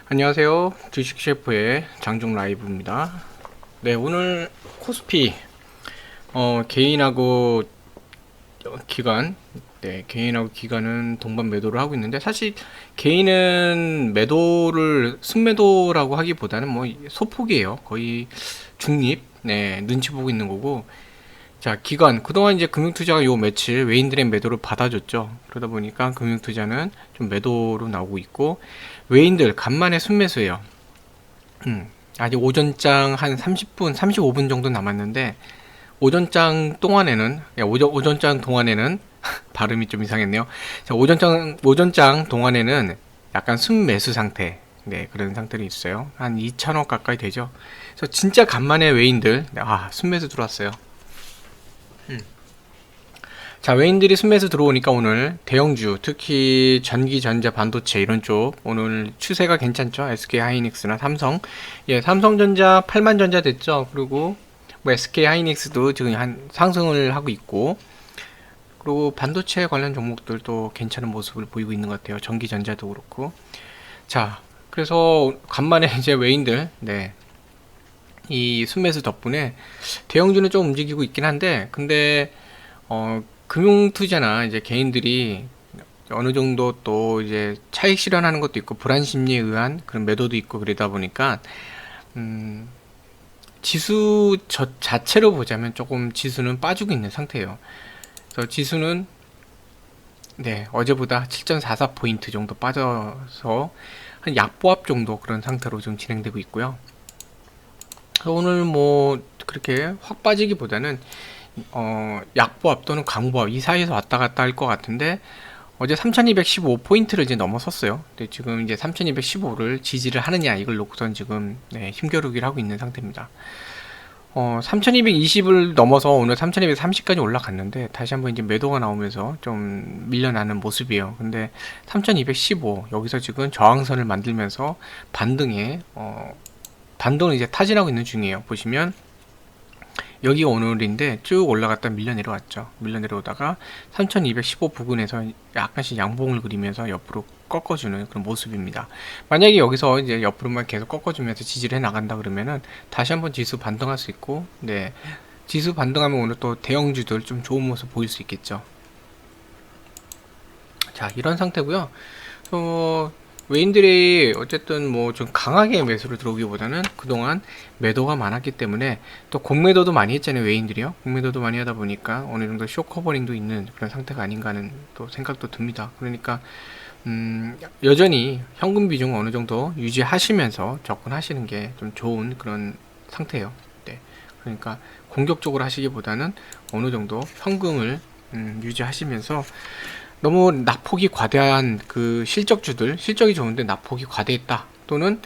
안녕하세요. 주식 셰프의 장중 라이브입니다. 네, 오늘 코스피 개인하고 기관, 네, 개인하고 기관은 동반 매도를 하고 있는데, 사실 개인은 매도를 순매도라고 하기보다는 뭐 소폭이에요. 거의 중립, 네, 눈치 보고 있는 거고. 자, 기관 그동안 이제 금융투자가 요 며칠 외인들의 매도를 받아줬죠. 그러다 보니까 금융투자는 좀 매도로 나오고 있고, 외인들 간만에 순매수예요. 아직 오전장 한 30분, 35분 정도 남았는데, 오전장 동안에는, 오전장 동안에는, 발음이 좀 이상했네요. 자, 오전장 동안에는 약간 순매수 상태, 네, 그런 상태로 있어요. 한 2,000원 가까이 되죠. 그래서 진짜 간만에 외인들, 순매수 들어왔어요. 자, 외인들이 순매수 들어오니까 오늘 대형주, 특히 전기, 전자, 반도체 이런 쪽 오늘 추세가 괜찮죠. SK 하이닉스나 삼성, 예, 삼성전자 8만 전자 됐죠. 그리고 뭐 SK 하이닉스도 지금 한 상승을 하고 있고, 그리고 반도체 관련 종목들도 괜찮은 모습을 보이고 있는 것 같아요. 전기, 전자도 그렇고. 자, 그래서 간만에 이제 외인들, 네, 이 순매수 덕분에 대형주는 좀 움직이고 있긴 한데, 근데 금융투자나 이제 개인들이 어느 정도 또 이제 차익 실현하는 것도 있고 불안 심리에 의한 그런 매도도 있고, 그러다 보니까 지수 자체로 보자면 조금 지수는 빠지고 있는 상태예요. 그래서 지수는 네, 어제보다 7.44포인트 정도 빠져서 한 약보합 정도 그런 상태로 좀 진행되고 있고요. 오늘 뭐 그렇게 확 빠지기보다는 약보합 또는 강보합 이 사이에서 왔다 갔다 할 것 같은데, 어제 3215포인트를 이제 넘어섰어요. 근데 지금 이제 3215를 지지를 하느냐 이걸 놓고선 지금 네, 힘겨루기를 하고 있는 상태입니다. 3220을 넘어서 오늘 3230까지 올라갔는데 다시 한번 이제 매도가 나오면서 좀 밀려나는 모습이에요. 근데 3215 여기서 지금 저항선을 만들면서 반등을 이제 타진하고 있는 중이에요. 보시면 여기 오늘인데 쭉 올라갔다 밀려 내려왔죠. 밀려 내려오다가 3215 부근에서 약간씩 양봉을 그리면서 옆으로 꺾어주는 그런 모습입니다. 만약에 여기서 이제 옆으로만 계속 꺾어주면서 지지를 해 나간다 그러면은 다시 한번 지수 반등할 수 있고, 네, 지수 반등하면 오늘 또 대형주들 좀 좋은 모습 보일 수 있겠죠. 자, 이런 상태고요. 외인들이 어쨌든 뭐 좀 강하게 매수를 들어오기보다는 그동안 매도가 많았기 때문에, 또 공매도도 많이 했잖아요. 외인들이요. 공매도도 많이 하다 보니까 어느 정도 쇼커버링도 있는 그런 상태가 아닌가 하는 또 생각도 듭니다. 그러니까 여전히 현금 비중 어느 정도 유지하시면서 접근하시는 게 좀 좋은 그런 상태예요. 네. 그러니까 공격적으로 하시기보다는 어느 정도 현금을 유지하시면서, 너무 낙폭이 과대한 그 실적주들, 실적이 좋은데 낙폭이 과대했다, 또는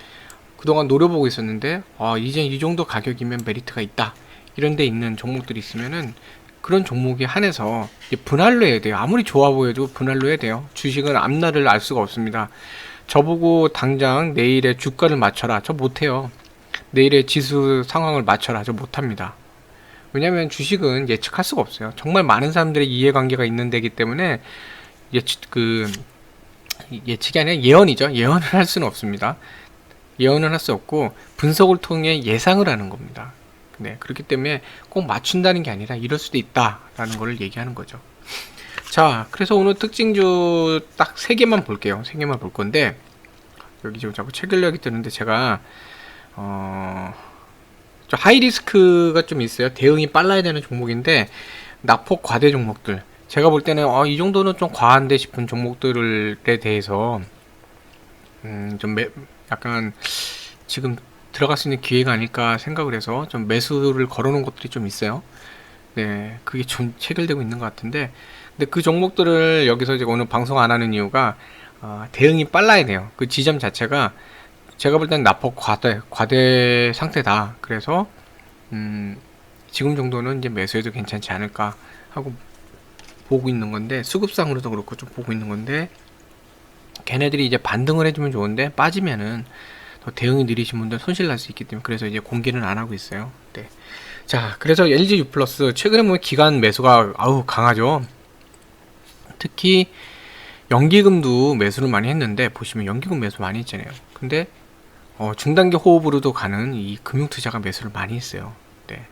그동안 노려보고 있었는데 이제 이 정도 가격이면 메리트가 있다, 이런 데 있는 종목들이 있으면은 그런 종목에 한해서 분할로 해야 돼요. 아무리 좋아 보여도 분할로 해야 돼요. 주식은 앞날을 알 수가 없습니다. 저보고 당장 내일의 주가를 맞춰라, 저 못해요. 내일의 지수 상황을 맞춰라, 저 못합니다. 왜냐면 주식은 예측할 수가 없어요. 정말 많은 사람들의 이해관계가 있는 데기 때문에 예측이 아니라 예언이죠. 예언을 할 수는 없습니다. 예언을 할 수 없고 분석을 통해 예상을 하는 겁니다. 네, 그렇기 때문에 꼭 맞춘다는 게 아니라 이럴 수도 있다라는 걸 얘기하는 거죠. 자, 그래서 오늘 특징주 딱 3개만 볼게요. 3개만 볼 건데, 여기 지금 자꾸 체결력이 뜨는데 제가 하이리스크가 좀 있어요. 대응이 빨라야 되는 종목인데 낙폭 과대 종목들, 제가 볼 때는 이 정도는 좀 과한데 싶은 종목들에 대해서 약간 지금 들어갈 수 있는 기회가 아닐까 생각을 해서 좀 매수를 걸어놓은 것들이 좀 있어요. 네, 그게 좀 체결되고 있는 것 같은데, 근데 그 종목들을 여기서 이제 오늘 방송 안 하는 이유가 대응이 빨라야 돼요. 그 지점 자체가 제가 볼 때는 낙폭 과대 상태다. 그래서 지금 정도는 이제 매수해도 괜찮지 않을까 하고 보고 있는 건데, 수급상으로도 그렇고 좀 보고 있는 건데, 걔네들이 이제 반등을 해주면 좋은데 빠지면은 더 대응이 느리신 분들 손실 날 수 있기 때문에, 그래서 이제 공개는 안 하고 있어요. 네. 자, 그래서 LG U 플러스 최근에 보면 기간 매수가 강하죠. 특히 연기금도 매수를 많이 했는데, 보시면 연기금 매수 많이 했잖아요. 근데 중단기 호흡으로도 가는 이 금융투자가 매수를 많이 했어요. 네.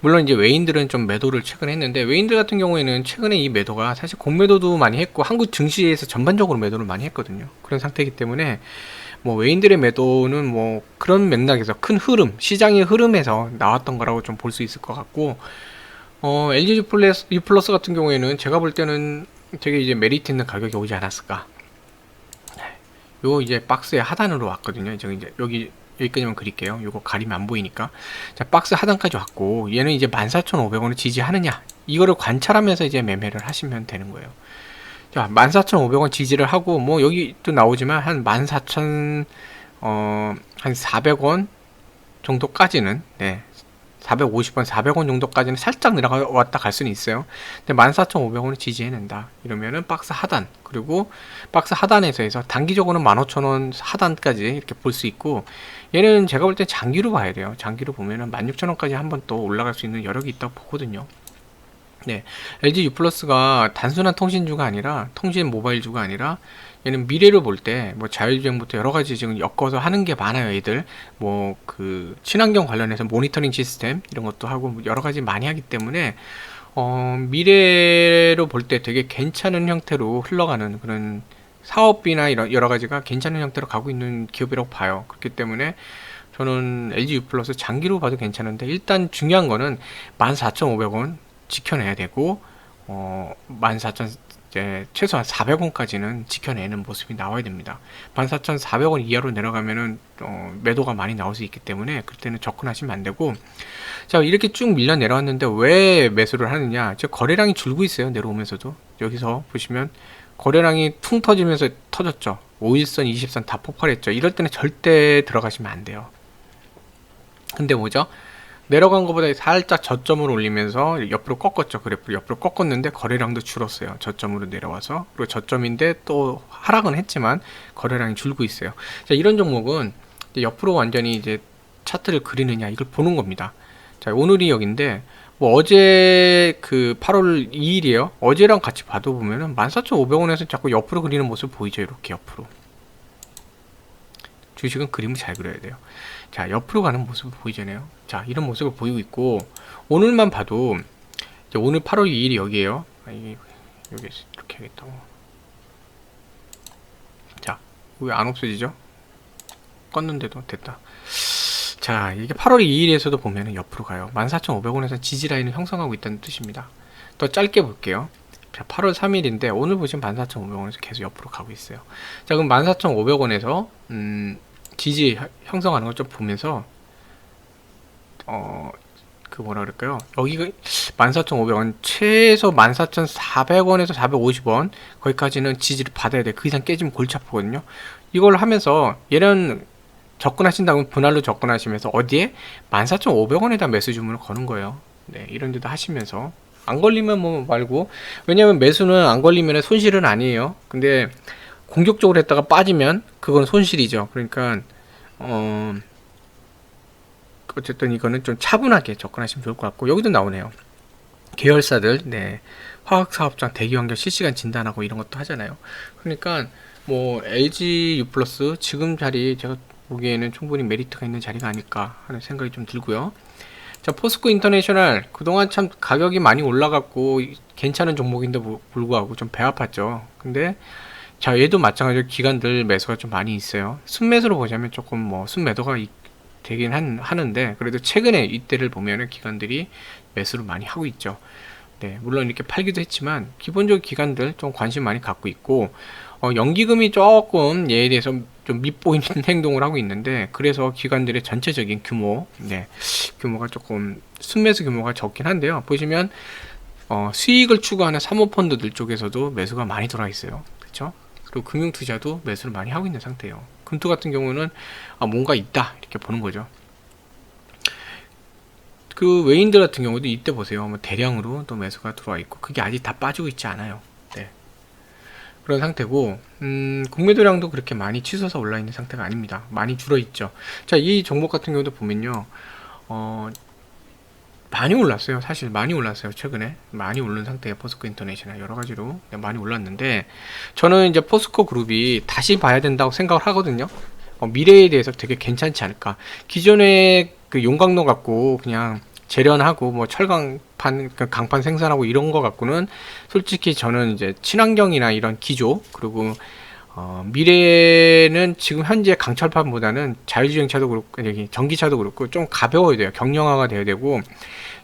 물론 이제 외인들은 좀 매도를 최근에 했는데, 외인들 같은 경우에는 최근에 이 매도가 사실 공매도도 많이 했고 한국 증시에서 전반적으로 매도를 많이 했거든요. 그런 상태이기 때문에 뭐 외인들의 매도는 뭐 그런 맥락에서 큰 흐름, 시장의 흐름에서 나왔던 거라고 좀 볼 수 있을 것 같고, LG U 플러스 같은 경우에는 제가 볼 때는 되게 이제 메리트 있는 가격이 오지 않았을까. 요 이제 박스의 하단으로 왔거든요. 저 이제 여기까지만 그릴게요. 요거 가리면 안 보이니까. 자, 박스 하단까지 왔고, 얘는 이제 14,500원을 지지하느냐, 이거를 관찰하면서 이제 매매를 하시면 되는 거예요. 자, 14,500원 지지를 하고, 뭐 여기 또 나오지만 한 14,000, 한 400원 정도까지는, 네, 450원, 400원 정도까지는 살짝 내려왔다 갈 수는 있어요. 근데 14,500원을 지지해낸다. 이러면은 박스 하단, 그리고 박스 하단에서 해서 단기적으로는 15,000원 하단까지 이렇게 볼 수 있고, 얘는 제가 볼 때 장기로 봐야 돼요. 장기로 보면은 16,000원까지 한번 또 올라갈 수 있는 여력이 있다고 보거든요. 네, LG U 플러스가 단순한 통신주가 아니라, 통신 모바일주가 아니라, 얘는 미래를 볼 때 뭐 자율주행부터 여러 가지 지금 엮어서 하는 게 많아요. 애들 뭐 그 친환경 관련해서 모니터링 시스템 이런 것도 하고 뭐 여러 가지 많이 하기 때문에 미래로 볼 때 되게 괜찮은 형태로 흘러가는 그런 사업비나 이런 여러 가지가 괜찮은 형태로 가고 있는 기업이라고 봐요. 그렇기 때문에 저는 LG U 플러스 장기로 봐도 괜찮은데, 일단 중요한 거는 14,500원 지켜내야 되고, 14,000 이제 최소한 400원까지는 지켜내는 모습이 나와야 됩니다. 14,400원 이하로 내려가면은 매도가 많이 나올 수 있기 때문에 그때는 접근하시면 안 되고, 자, 이렇게 쭉 밀려 내려왔는데 왜 매수를 하느냐? 저 거래량이 줄고 있어요. 내려오면서도 여기서 보시면 거래량이 퉁 터지면서 터졌죠. 5일선, 20선 다 폭발했죠. 이럴 때는 절대 들어가시면 안 돼요. 근데 뭐죠? 내려간 것보다 살짝 저점을 올리면서 옆으로 꺾었죠. 그래프를 옆으로 꺾었는데 거래량도 줄었어요. 저점으로 내려와서. 그리고 저점인데 또 하락은 했지만 거래량이 줄고 있어요. 자, 이런 종목은 옆으로 완전히 이제 차트를 그리느냐, 이걸 보는 겁니다. 자, 오늘이 여기인데 뭐 어제 그 8월 2일이에요. 어제랑 같이 봐도 보면은 14,500원에서 자꾸 옆으로 그리는 모습 보이죠. 이렇게 옆으로. 주식은 그림을 잘 그려야 돼요. 자, 옆으로 가는 모습을 보이잖아요. 자, 이런 모습을 보이고 있고, 오늘만 봐도 이제 오늘 8월 2일이 여기에요. 여기 이렇게 하겠다. 자, 왜 안 없어지죠? 껐는데도 됐다. 자, 이게 8월 2일에서도 보면은 옆으로 가요. 14,500원에서 지지 라인을 형성하고 있다는 뜻입니다. 더 짧게 볼게요. 자, 8월 3일인데 오늘 보시면 14,500원에서 계속 옆으로 가고 있어요. 자, 그럼 14,500원에서 지지 형성하는 걸 좀 보면서 그 뭐라 그럴까요? 여기가 14,500원, 최소 14,400원에서 450원 거기까지는 지지를 받아야 돼. 그 이상 깨지면 골치 아프거든요. 이걸 하면서 얘는 접근하신다면 분할로 접근하시면서 어디에 14,500원에다 매수 주문을 거는 거예요. 네, 이런 데도 하시면서 안 걸리면 뭐 말고, 왜냐면 매수는 안 걸리면 손실은 아니에요. 근데 공격적으로 했다가 빠지면 그건 손실이죠. 그러니까 어쨌든 이거는 좀 차분하게 접근하시면 좋을 것 같고, 여기도 나오네요. 계열사들, 네, 화학사업장 대기환경 실시간 진단하고 이런 것도 하잖아요. 그러니까 뭐 LG U 플러스 지금 자리 제가 보기에는 충분히 메리트가 있는 자리가 아닐까 하는 생각이 좀 들고요. 자, 포스코 인터내셔널 그동안 참 가격이 많이 올라갔고 괜찮은 종목인데 불구하고 좀 배 아팠죠. 근데 자, 얘도 마찬가지로 기관들 매수가 좀 많이 있어요. 순매수로 보자면 조금 뭐 순매도가 되긴 하는데, 그래도 최근에 이때를 보면은 기관들이 매수를 많이 하고 있죠. 네, 물론 이렇게 팔기도 했지만 기본적으로 기관들 좀 관심 많이 갖고 있고, 연기금이 조금 얘에 대해서 좀 밉보이는 행동을 하고 있는데, 그래서 기관들의 전체적인 규모, 네, 규모가 조금 순매수 규모가 적긴 한데요. 보시면 수익을 추구하는 사모펀드들 쪽에서도 매수가 많이 들어와 있어요. 그렇죠? 그리고 금융투자도 매수를 많이 하고 있는 상태예요. 금투 같은 경우는 뭔가 있다 이렇게 보는 거죠. 그 외인들 같은 경우도 이때 보세요. 뭐 대량으로 또 매수가 들어와 있고, 그게 아직 다 빠지고 있지 않아요. 네, 그런 상태고, 공매도량도 그렇게 많이 치솟아 올라 있는 상태가 아닙니다. 많이 줄어 있죠. 자, 이 종목 같은 경우도 보면요, 많이 올랐어요. 사실 많이 올랐어요. 최근에 많이 오른 상태에 포스코 인터내셔널 여러 가지로 많이 올랐는데, 저는 이제 포스코 그룹이 다시 봐야 된다고 생각을 하거든요. 미래에 대해서 되게 괜찮지 않을까. 기존에 그 용광로 갖고 그냥 재련하고 뭐 철강판 그 강판 생산하고 이런 거 갖고는 솔직히 저는 이제 친환경이나 이런 기조, 그리고 미래는 지금 현재 강철판보다는 자율주행차도 그렇고 여기 전기차도 그렇고 좀 가벼워야 돼요. 경량화가 돼야 되고,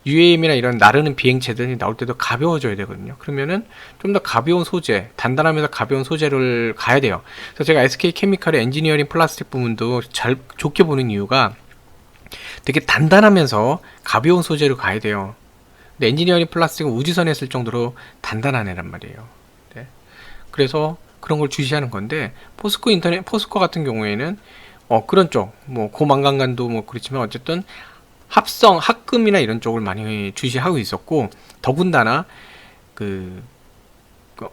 UAM이나 이런 나르는 비행체들이 나올 때도 가벼워져야 되거든요. 그러면은 좀 더 가벼운 소재, 단단하면서 가벼운 소재를 가야 돼요. 그래서 제가 SK케미칼의 엔지니어링 플라스틱 부분도 잘 좋게 보는 이유가 되게 단단하면서 가벼운 소재로 가야 돼요. 근데 엔지니어링 플라스틱은 우주선에 쓸 정도로 단단한 애란 말이에요. 네. 그래서 그런 걸 주시하는 건데, 포스코 같은 경우에는 그런 쪽, 뭐 고망간간도 뭐 그렇지만 어쨌든 합금이나 이런 쪽을 많이 주시하고 있었고, 더군다나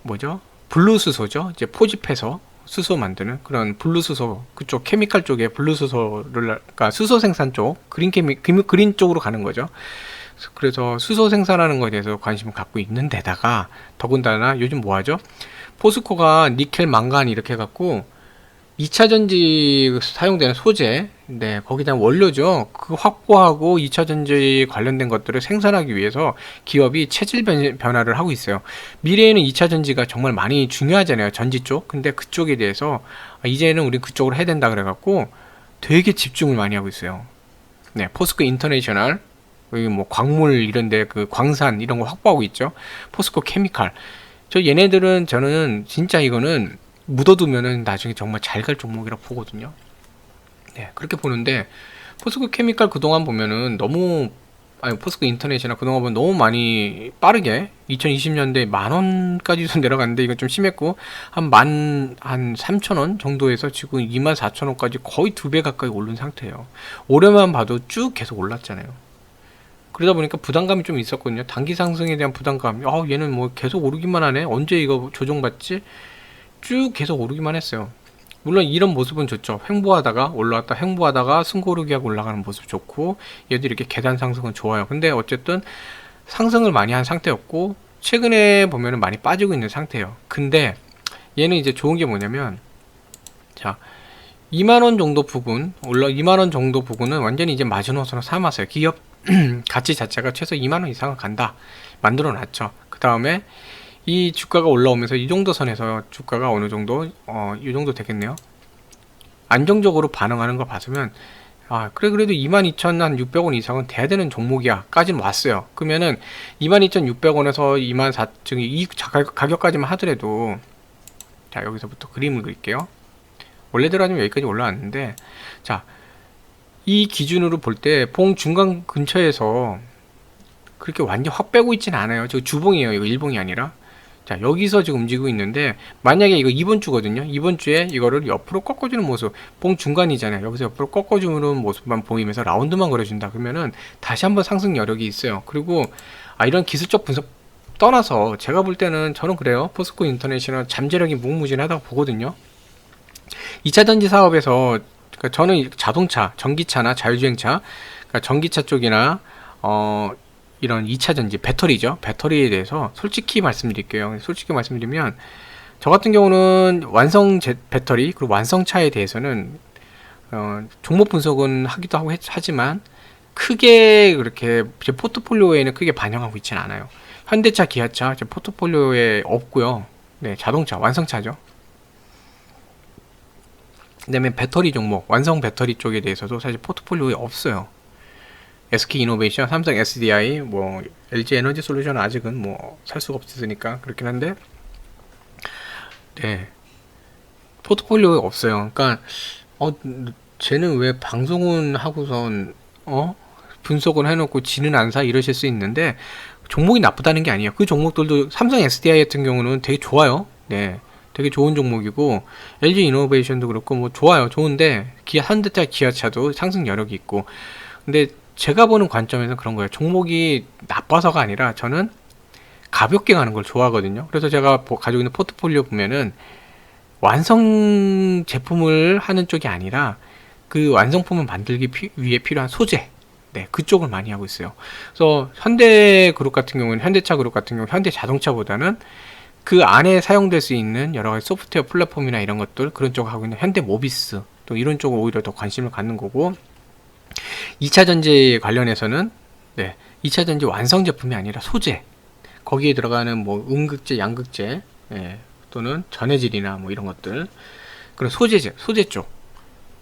뭐죠? 블루수소죠. 이제 포집해서 수소 만드는 그런 블루수소, 그쪽 케미칼 쪽에 블루수소를, 그러니까 수소 생산 쪽, 그린 쪽으로 가는 거죠. 그래서 수소 생산하는 것에 대해서 관심을 갖고 있는 데다가, 더군다나 요즘 뭐 하죠? 포스코가 니켈, 망간 이렇게 해갖고 2차전지 사용되는 소재, 네, 거기다 원료죠. 그 확보하고 2차전지 관련된 것들을 생산하기 위해서 기업이 체질 변화를 하고 있어요. 미래에는 2차전지가 정말 많이 중요하잖아요. 전지 쪽. 근데 그쪽에 대해서 이제는 우리 그쪽으로 해야 된다 그래갖고 되게 집중을 많이 하고 있어요. 네, 포스코 인터내셔널, 여기 뭐 광물 이런데 그 광산 이런 거 확보하고 있죠. 포스코 케미칼. 저는 진짜 이거는 묻어두면은 나중에 정말 잘 갈 종목이라고 보거든요. 네, 그렇게 보는데, 포스코 케미칼 그동안 보면은 포스코 인터내셔널 그동안 보면 너무 많이 빠르게 2020년대 만원까지도 내려갔는데, 이건 좀 심했고, 한 3,000원 정도에서 지금 24,000원까지 거의 2배 가까이 오른 상태예요. 올해만 봐도 쭉 계속 올랐잖아요. 그러다 보니까 부담감이 좀 있었거든요. 단기 상승에 대한 부담감. 얘는 뭐 계속 오르기만 하네. 언제 이거 조정받지? 쭉 계속 오르기만 했어요. 물론 이런 모습은 좋죠. 횡보하다가 올라왔다 횡보하다가 숨고르기하고 올라가는 모습 좋고, 얘도 이렇게 계단 상승은 좋아요. 근데 어쨌든 상승을 많이 한 상태였고, 최근에 보면은 많이 빠지고 있는 상태예요. 근데 얘는 이제 좋은 게 뭐냐면, 자, 2만원 정도 부분, 2만원 정도 부분은 완전히 이제 마지노선을 삼았어요. 기업 가치 자체가 최소 2만원 이상은 간다 만들어 놨죠. 그 다음에 이 주가가 올라오면서 이 정도 선에서 주가가 어느 정도 이 정도 되겠네요. 안정적으로 반응하는 거 봤으면, 그래도 22,600원 이상은 돼야 되는 종목이야 까지는 왔어요. 그러면은 22,600원에서 24,000원 이 가격까지만 하더라도, 자, 여기서부터 그림을 그릴게요. 원래대로 하면 여기까지 올라왔는데, 자, 이 기준으로 볼 때 봉 중간 근처에서 그렇게 완전 확 빼고 있진 않아요. 저 주봉이에요. 이거 일봉이 아니라. 자, 여기서 지금 움직이고 있는데, 만약에 이거 이번 주거든요. 이번 주에 이거를 옆으로 꺾어주는 모습, 봉 중간이잖아요. 여기서 옆으로 꺾어주는 모습만 보이면서 라운드만 그려준다 그러면은 다시 한번 상승 여력이 있어요. 그리고 이런 기술적 분석 떠나서 제가 볼 때는 저는 그래요. 포스코 인터내셔널 잠재력이 무궁무진하다고 보거든요. 2차전지 사업에서, 그러니까 저는 자동차, 전기차나 자율주행차, 그러니까 전기차 쪽이나 이런 2차전지, 배터리죠. 배터리에 대해서 솔직히 말씀드릴게요. 솔직히 말씀드리면, 저 같은 경우는 완성 배터리 그리고 완성차에 대해서는 종목 분석은 하기도 하고 하지만 크게 그렇게 제 포트폴리오에는 크게 반영하고 있지는 않아요. 현대차, 기아차 제 포트폴리오에 없고요. 네, 자동차, 완성차죠. 그다음에 배터리 종목, 완성 배터리 쪽에 대해서도 사실 포트폴리오에 없어요. SK이노베이션, 삼성 SDI, 뭐 LG 에너지 솔루션은 아직은 뭐 살 수가 없으니까 그렇긴 한데, 네, 포트폴리오에 없어요. 그러니까 쟤는 왜 방송은 하고선 분석을 해놓고 지는 안 사 이러실 수 있는데, 종목이 나쁘다는 게 아니에요. 그 종목들도 삼성 SDI 같은 경우는 되게 좋아요. 네, 되게 좋은 종목이고, LG 이노베이션도 그렇고 뭐 좋아요. 좋은데 현대차, 기아차도 상승 여력이 있고. 근데 제가 보는 관점에서는 그런 거예요. 종목이 나빠서가 아니라 저는 가볍게 가는 걸 좋아하거든요. 그래서 제가 가지고 있는 포트폴리오 보면은 완성 제품을 하는 쪽이 아니라 그 완성품을 만들기 위해 필요한 소재, 네, 그쪽을 많이 하고 있어요. 그래서 현대그룹 같은 경우는 현대차 그룹 같은 경우 현대자동차보다는 그 안에 사용될 수 있는 여러 가지 소프트웨어 플랫폼이나 이런 것들 그런 쪽을 하고 있는 현대모비스 또 이런 쪽을 오히려 더 관심을 갖는 거고 2차 전지에 관련해서는 네, 2차 전지 완성 제품이 아니라 소재 거기에 들어가는 뭐 음극재, 양극재 예, 또는 전해질이나 뭐 이런 것들 그런 소재 쪽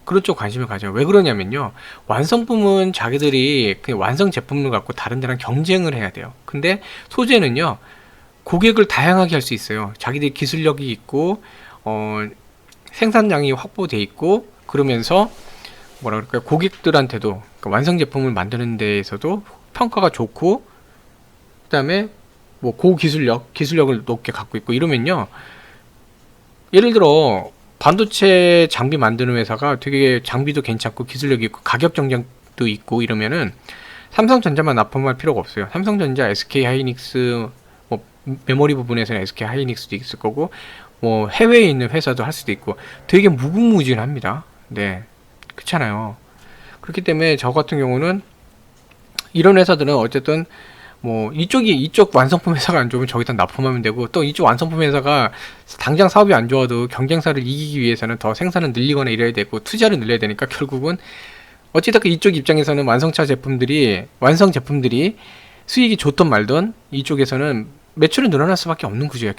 그런 쪽 관심을 가져요. 왜 그러냐면요. 완성품은 자기들이 그냥 완성 제품을 갖고 다른 데랑 경쟁을 해야 돼요. 근데 소재는요. 고객을 다양하게 할 수 있어요. 자기들 기술력이 있고 생산량이 확보돼 있고 그러면서 뭐라 그럴까요? 고객들한테도 그러니까 완성 제품을 만드는 데에서도 평가가 좋고 그다음에 뭐 기술력을 높게 갖고 있고 이러면요. 예를 들어 반도체 장비 만드는 회사가 되게 장비도 괜찮고 기술력이 있고 가격 경쟁도 있고 이러면은 삼성전자만 납품할 필요가 없어요. 삼성전자, SK 하이닉스 뭐 메모리 부분에서는 SK 하이닉스도 있을 거고 뭐 해외에 있는 회사도 할 수도 있고 되게 무궁무진합니다. 네, 그렇잖아요. 그렇기 때문에 저 같은 경우는 이런 회사들은 어쨌든 뭐 이쪽 완성품 회사가 안 좋으면 저기다 납품하면 되고 또 이쪽 완성품 회사가 당장 사업이 안 좋아도 경쟁사를 이기기 위해서는 더 생산을 늘리거나 이래야 되고 투자를 늘려야 되니까 결국은 어찌됐든 이쪽 입장에서는 완성 제품들이 수익이 좋든 말든 이쪽에서는 매출은 늘어날 수밖에 없는 구조예요.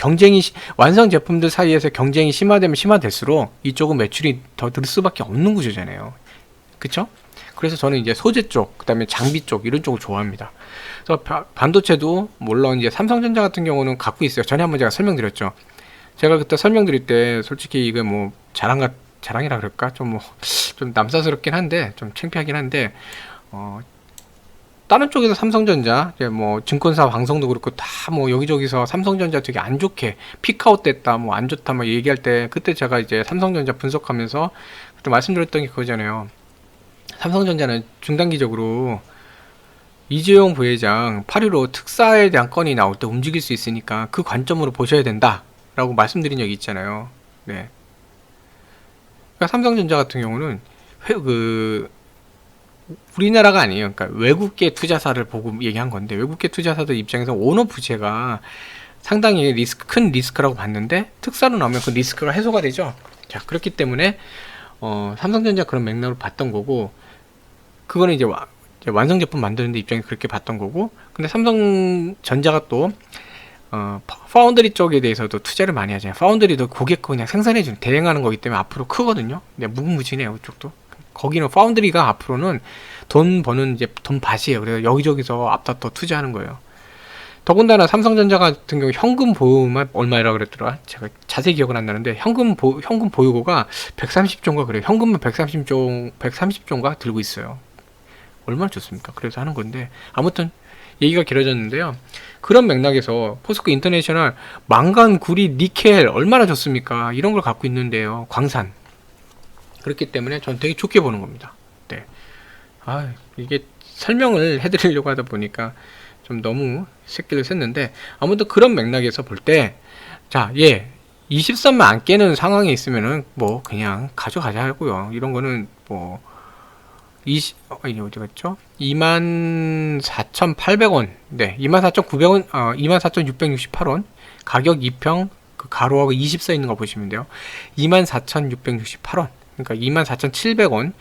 완성 제품들 사이에서 경쟁이 심화되면 심화될수록 이쪽은 매출이 더 늘 수밖에 없는 구조잖아요. 그쵸? 그래서 저는 이제 소재 쪽, 그 다음에 장비 쪽 이런 쪽을 좋아합니다. 그래서 반도체도 물론 이제 삼성전자 같은 경우는 갖고 있어요. 전에 한번 제가 설명드렸죠. 제가 그때 설명드릴 때 솔직히 이게 뭐 자랑이라 그럴까 좀 남사스럽긴 한데 좀 창피하긴 한데 다른 쪽에서 삼성전자 이제 뭐 증권사 방송도 그렇고 다 뭐 여기저기서 삼성전자 되게 안 좋게 픽아웃 됐다 뭐 안 좋다 막 얘기할 때 그때 제가 이제 삼성전자 분석하면서 그때 말씀드렸던 게 그거잖아요. 삼성전자는 중단기적으로 이재용 부회장 8.15 특사에 대한 건이 나올 때 움직일 수 있으니까 그 관점으로 보셔야 된다 라고 말씀드린 적이 있잖아요. 네. 그러니까 삼성전자 같은 경우는 우리나라가 아니에요. 그러니까 외국계 투자사를 보고 얘기한 건데 외국계 투자사들 입장에서 오너 부채가 상당히 큰 리스크라고 봤는데 특사로 나오면 그 리스크가 해소가 되죠. 자, 그렇기 때문에 삼성전자 그런 맥락으로 봤던 거고 그거는 이제 완성 제품 만드는 데 입장에서 그렇게 봤던 거고 근데 삼성전자가 또 파운드리 쪽에 대해서도 투자를 많이 하잖아요. 파운드리도 고객 거 그냥 생산해주는 대행하는 거기 때문에 앞으로 크거든요. 근데 무궁무진해요. 그쪽도. 거기는 파운드리가 앞으로는 돈 버는 이제 돈 밭이에요. 그래서 여기저기서 앞다퉈 투자하는 거예요. 더군다나 삼성전자 같은 경우 현금 보유만 얼마라 그랬더라. 제가 자세히 기억은 안 나는데 현금 보유고가 130조인가 그래요. 현금만 130조인가 들고 있어요. 얼마나 좋습니까? 그래서 하는 건데 아무튼 얘기가 길어졌는데요. 그런 맥락에서 포스코 인터내셔널 망간, 구리, 니켈 얼마나 좋습니까? 이런 걸 갖고 있는데요. 광산. 그렇기 때문에 전 되게 좋게 보는 겁니다. 네. 이게 설명을 해드리려고 하다 보니까 좀 너무 새끼를 샜는데 아무튼 그런 맥락에서 볼 때 자, 23만 안 깨는 상황에 있으면은 뭐 그냥 가져가자고요. 이런 거는 뭐 이게 어디 갔죠? 24,800원. 네, 24,900원, 24,668원. 가격 2평, 그 가로하고 20 써 있는 거 보시면 돼요. 24,668원. 그러니까 24,700원.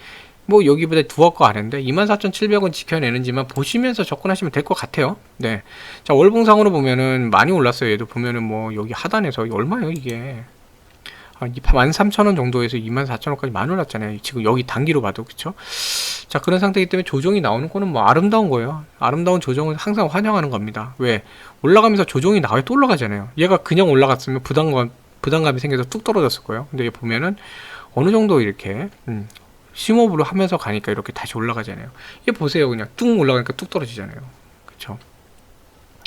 뭐 여기보다 두억 거 아는데 24,700원 지켜내는지만 보시면서 접근하시면 될 것 같아요. 네. 자, 월봉상으로 보면은 많이 올랐어요. 얘도 보면은 뭐 여기 하단에서 얼마예요, 이게? 13,000원 정도에서 24,000원까지 많이 올랐잖아요. 지금 여기 단기로 봐도 그쵸? 자, 그런 상태이기 때문에 조정이 나오는 거는 뭐 아름다운 거예요. 아름다운 조정은 항상 환영하는 겁니다. 왜? 올라가면서 조정이 나와야 또 올라가잖아요. 얘가 그냥 올라갔으면 부담감이 생겨서 뚝 떨어졌을 거예요. 근데 보면은 어느 정도 이렇게 심호흡을 하면서 가니까 이렇게 다시 올라가잖아요. 얘 보세요. 그냥 뚝 올라가니까 뚝 떨어지잖아요. 그쵸?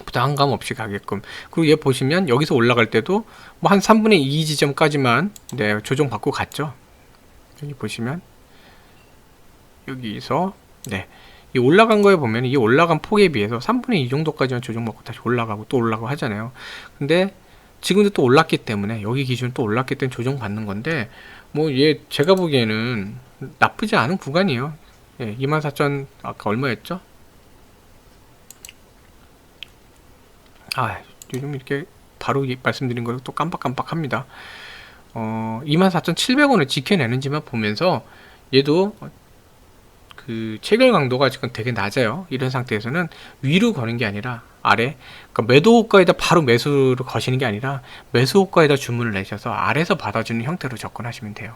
부담감 없이 가게끔. 그리고 얘 보시면 여기서 올라갈 때도 뭐 한 3분의 2 지점까지만 네, 조정 받고 갔죠. 여기 보시면 여기서 네, 이 올라간 거에 보면 이 올라간 폭에 비해서 3분의 2 정도까지만 조정 받고 다시 올라가고 또 올라가고 하잖아요. 근데 지금도 또 올랐기 때문에 여기 기준 또 올랐기 때문에 조정 받는 건데 뭐 얘 제가 보기에는 나쁘지 않은 구간이에요. 예, 24,000 아까 얼마였죠? 아, 요즘 이렇게 바로 말씀드린 걸 또 깜빡깜빡합니다. 24,700원을 지켜내는지만 보면서 얘도 그 체결 강도가 지금 되게 낮아요. 이런 상태에서는 위로 거는 게 아니라 아래, 그러니까 매도 호가에다 바로 매수를 거시는 게 아니라 매수 호가에다 주문을 내셔서 아래에서 받아주는 형태로 접근하시면 돼요.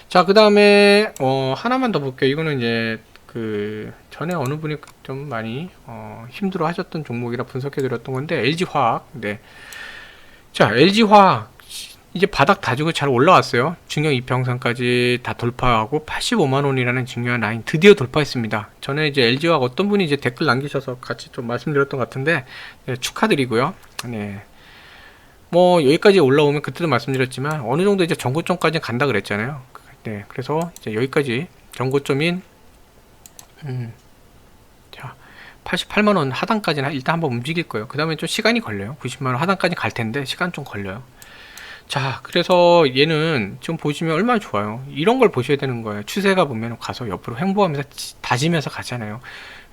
자, 그 다음에 하나만 더 볼게요. 이거는 이제 그 전에 어느 분이 좀 많이 힘들어 하셨던 종목이라 분석해 드렸던 건데, LG화학. 네. 자, LG화학 이제 바닥 다지고 잘 올라왔어요. 중형 이평선까지 다 돌파하고 85만원이라는 중요한 라인 드디어 돌파했습니다. 전에 이제 LG화학 어떤 분이 이제 댓글 남기셔서 같이 좀 말씀드렸던 것 같은데, 네, 축하드리고요. 네. 뭐 여기까지 올라오면 그때도 말씀드렸지만 어느 정도 이제 전고점까지 간다 그랬잖아요. 네, 그래서 이제 여기까지 전고점인 자, 88만원 하단까지는 일단 한번 움직일 거예요. 그 다음에 좀 시간이 걸려요. 90만원 하단까지 갈 텐데 시간 좀 걸려요. 자, 그래서 얘는 지금 보시면 얼마나 좋아요. 이런 걸 보셔야 되는 거예요. 추세가 보면 가서 옆으로 횡보하면서 다지면서 가잖아요.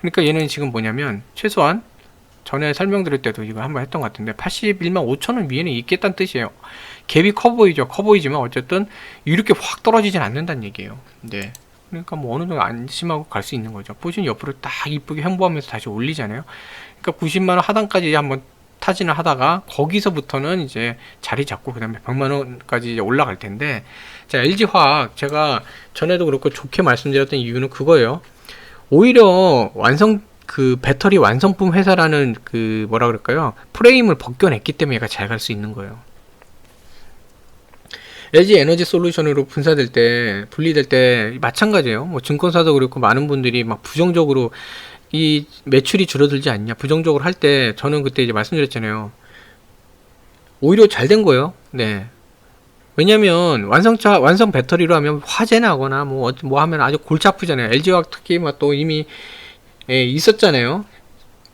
그러니까 얘는 지금 뭐냐면 최소한 전에 설명드릴 때도 이거 한번 했던 것 같은데 81만 5천원 위에는 있겠다는 뜻이에요. 갭이 커 보이죠. 커 보이지만 어쨌든 이렇게 확 떨어지진 않는다는 얘기예요. 네. 그러니까 뭐 어느 정도 안심하고 갈 수 있는 거죠. 보시면 옆으로 딱 이쁘게 횡보하면서 다시 올리잖아요. 그러니까 90만원 하단까지 한번 타진을 하다가 거기서부터는 이제 자리 잡고 그 다음에 100만원까지 올라갈 텐데, 자, LG화학 제가 전에도 그렇고 좋게 말씀드렸던 이유는 그거예요. 오히려 그 배터리 완성품 회사라는 그 뭐라 그럴까요? 프레임을 벗겨냈기 때문에 얘가 잘 갈 수 있는 거예요. LG 에너지 솔루션으로 분사될 때, 분리될 때 마찬가지예요. 뭐 증권사도 그렇고 많은 분들이 막 부정적으로 이 매출이 줄어들지 않냐, 부정적으로 할 때 저는 그때 이제 말씀드렸잖아요. 오히려 잘 된 거예요. 네. 왜냐면 완성 배터리로 하면 화재 나거나 뭐 하면 아주 골치 아프잖아요. LG화학 특히 또 이미 있었잖아요.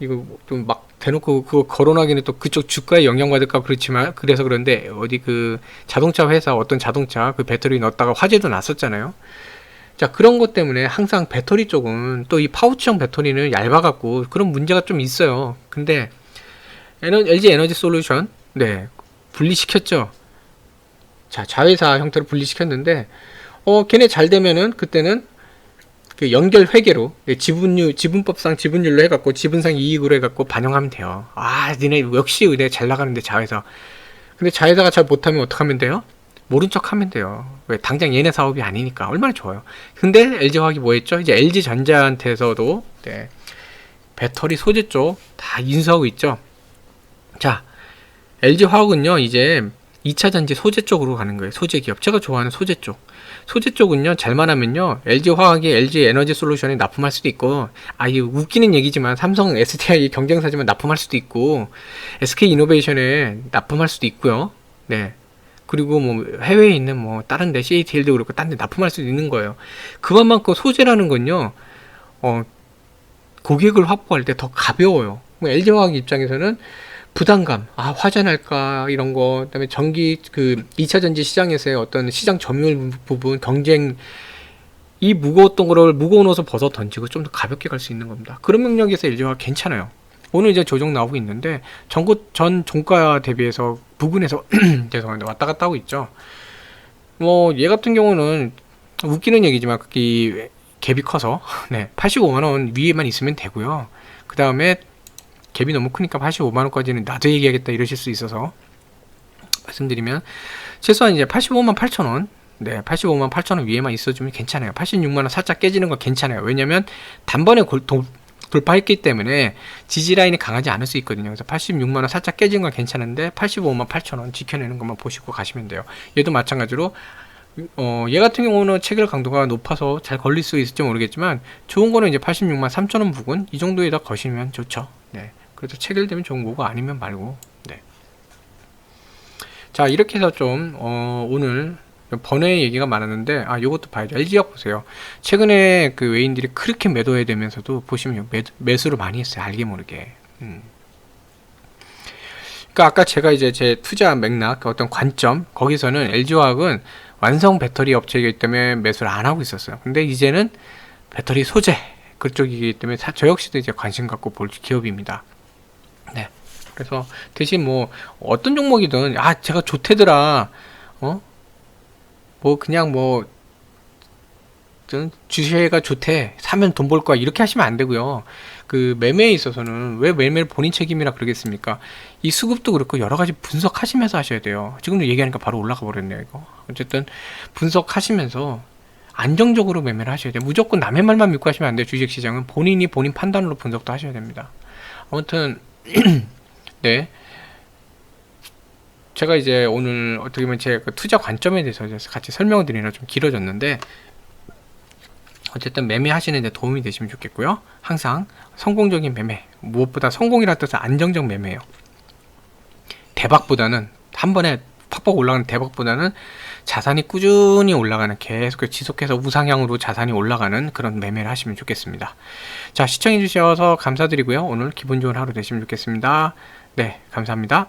이거 좀 막 대놓고 그거 거론하기는 또 그쪽 주가에 영향받을까 그렇지만, 그래서 그런데 어디 그 자동차 회사 어떤 자동차 그 배터리 넣었다가 화재도 났었잖아요. 자, 그런 것 때문에 항상 배터리 쪽은 또 이 파우치형 배터리는 얇아갖고 그런 문제가 좀 있어요. 근데 LG 에너지 솔루션, 네, 분리시켰죠. 자, 자회사 형태로 분리시켰는데 걔네 잘 되면은 그때는 그 연결 회계로 지분법상 지분율로 해갖고 지분상 이익으로 해갖고 반영하면 돼요. 아, 니네 역시 의대 잘 나가는데 자회사. 근데 자회사가 잘 못하면 어떡하면 돼요? 모른 척 하면 돼요. 왜? 당장 얘네 사업이 아니니까. 얼마나 좋아요. 근데 LG화학이 뭐 했죠? 이제 LG전자한테서도 네, 배터리 소재 쪽 다 인수하고 있죠. 자, LG화학은요 이제 2차전지 소재 쪽으로 가는 거예요. 소재 기업. 제가 좋아하는 소재 쪽. 소재 쪽은요 잘만 하면요 LG화학이 LG에너지 솔루션에 납품할 수도 있고, 이 웃기는 얘기지만 삼성 SDI 경쟁사지만 납품할 수도 있고, SK이노베이션에 납품할 수도 있고요. 네. 그리고 뭐 해외에 있는 뭐 다른 데 CATL도 그렇고 딴 데 납품할 수도 있는 거예요. 그만큼 소재라는 건요 고객을 확보할 때 더 가벼워요. 뭐 LG화학 입장에서는 부담감, 화재 날까 이런 거, 그다음에 전기 그 2차 전지 시장에서의 어떤 시장 점유율 부분, 경쟁, 이 무거웠던 거를 무거운 옷을 벗어 던지고 좀 더 가볍게 갈 수 있는 겁니다. 그런 능력에서 LG화학 괜찮아요. 오늘 이제 조정 나오고 있는데 전 종가 대비해서 부근에서 죄송합니다, 왔다 갔다 하고 있죠. 뭐 얘 같은 경우는 웃기는 얘기지만 이 갭이 커서 네, 85만원 위에만 있으면 되고요. 그 다음에 갭이 너무 크니까 85만원까지는 나도 얘기하겠다 이러실 수 있어서 말씀드리면 최소한 이제 85만 8천원, 네, 85만 8천원 위에만 있어주면 괜찮아요. 86만원 살짝 깨지는 건 괜찮아요. 왜냐면 단번에 돌파했기 때문에 지지라인이 강하지 않을 수 있거든요. 그래서 86만원 살짝 깨지는 건 괜찮은데 85만 8천원 지켜내는 것만 보시고 가시면 돼요. 얘도 마찬가지로 얘 같은 경우는 체결 강도가 높아서 잘 걸릴 수 있을지 모르겠지만 좋은 거는 이제 86만 3천원 부근 이 정도에다 거시면 좋죠. 네. 그래서 체결되면 좋은 거고 아니면 말고. 네. 자, 이렇게 해서 좀 오늘 번외 얘기가 많았는데 요것도 봐야죠. LG화학 보세요. 최근에 그 외인들이 그렇게 매도해야 되면서도 보시면 매수를 많이 했어요. 알게 모르게. 그러니까 아까 제가 이제 제 투자 맥락 어떤 관점 거기서는 LG화학은 완성 배터리 업체이기 때문에 매수를 안 하고 있었어요. 근데 이제는 배터리 소재 그쪽이기 때문에 저 역시도 이제 관심 갖고 볼 기업입니다. 네. 그래서 대신 뭐 어떤 종목이든 제가 좋대더라 뭐 그냥 뭐 주식가 좋대 사면 돈 벌 거야 이렇게 하시면 안 되고요. 그 매매에 있어서는 왜 매매를 본인 책임이라 그러겠습니까? 이 수급도 그렇고 여러 가지 분석하시면서 하셔야 돼요. 지금도 얘기하니까 바로 올라가 버렸네요 이거. 어쨌든 분석하시면서 안정적으로 매매를 하셔야 돼요. 무조건 남의 말만 믿고 하시면 안 돼요. 주식시장은 본인이 본인 판단으로 분석도 하셔야 됩니다. 아무튼 네, 제가 이제 오늘 어떻게 보면 제 투자 관점에 대해서 같이 설명을 드리느라 좀 길어졌는데 어쨌든 매매하시는 데 도움이 되시면 좋겠고요. 항상 성공적인 매매, 무엇보다 성공이라는 뜻은 안정적 매매예요. 대박보다는 한 번에 팍팍 올라가는 대박보다는 자산이 꾸준히 올라가는, 계속 지속해서 우상향으로 자산이 올라가는 그런 매매를 하시면 좋겠습니다. 자, 시청해 주셔서 감사드리고요. 오늘 기분 좋은 하루 되시면 좋겠습니다. 네, 감사합니다.